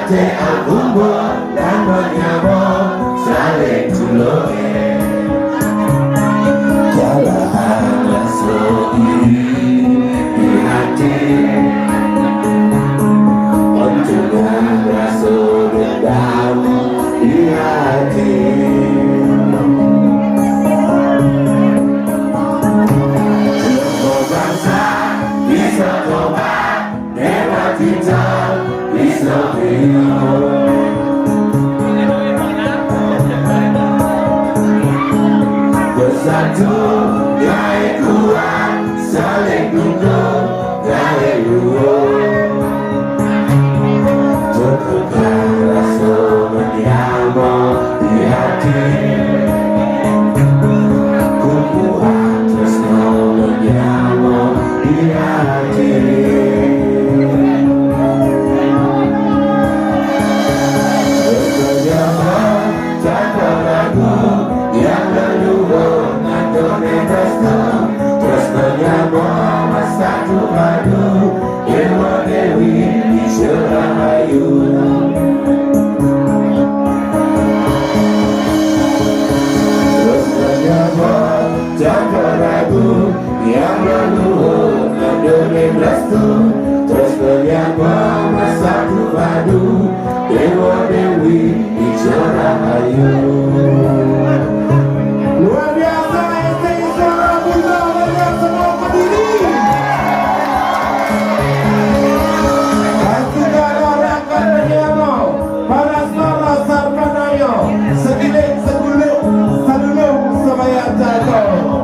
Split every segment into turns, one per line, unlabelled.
hati albumbo dan menyambung saling tulungi. Jalan rasa iri di hati, untuknya rasa dendam di hati. Semua bangsa bisa tobat, dewa kita bisa hidup. Bersatu gaya kuat, saling dukung gaya luhur. Tukar rasa menyambung di hati, kumpulan tresno menyambung di hati. Berkejaman tanpa ragu, yang leluhur ngandone tresno, tresno nyambung bersatu padu, Dewa Dewi Rahayu. Terus menyambung tanpa ragu, yang leluhur ngandone restu, terus menyambung bersatu padu, Dewa Dewi Rahayu. Luar biasa, STI Seorang Bunda dan semua pendiri. Pastikan orang akan menyambung para suara sarpanayo, segiling segulung sadulung sebaya jatuh.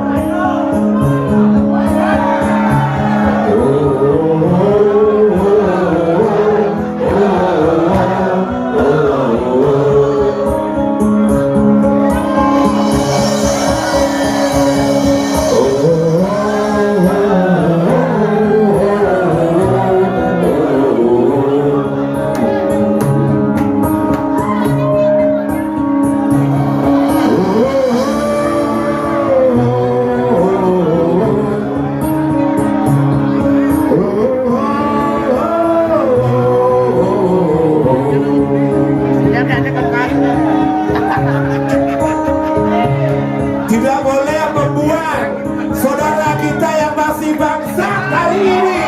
Tidak boleh membuat saudara kita yang masih bangsa hari ini.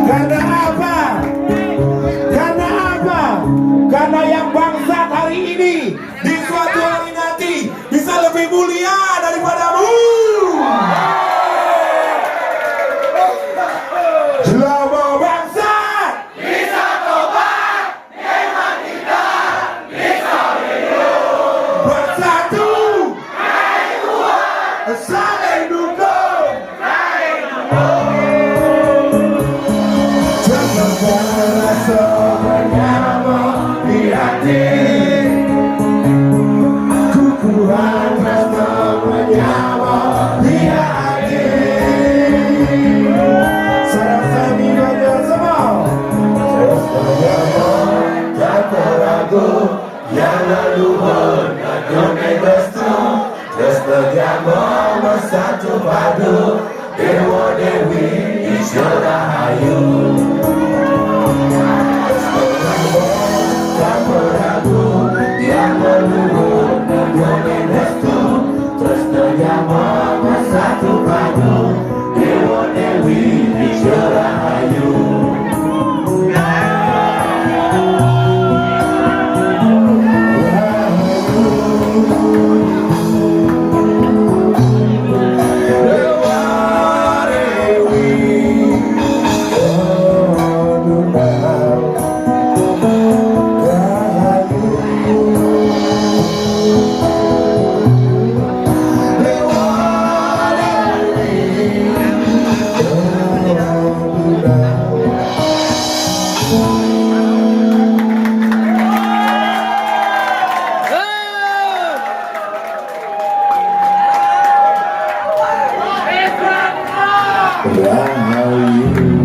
Karena apa? Karena apa? Karena yang bangsa hari ini di suatu hari nanti bisa lebih mulia daripadamu. Selama bangsa bisa tobat, iman kita bisa hidup. Bersatu, gaya kuat, saling dukung, saling dukung. Jangan rasa menyambung di hati, kukuhan rasa menyambung di hati. Sarasani banyak semua, terus menyambung tanpa ragu, yang leluhur ngandone restu, terus menyambung bersatu padu, Dewa Dewi Rahayu. Terus menyambung tanpa ragu, yang leluhur ngandone restu, terus menyambung bersatu padu, Dewa Dewi Rahayu. Rahayu.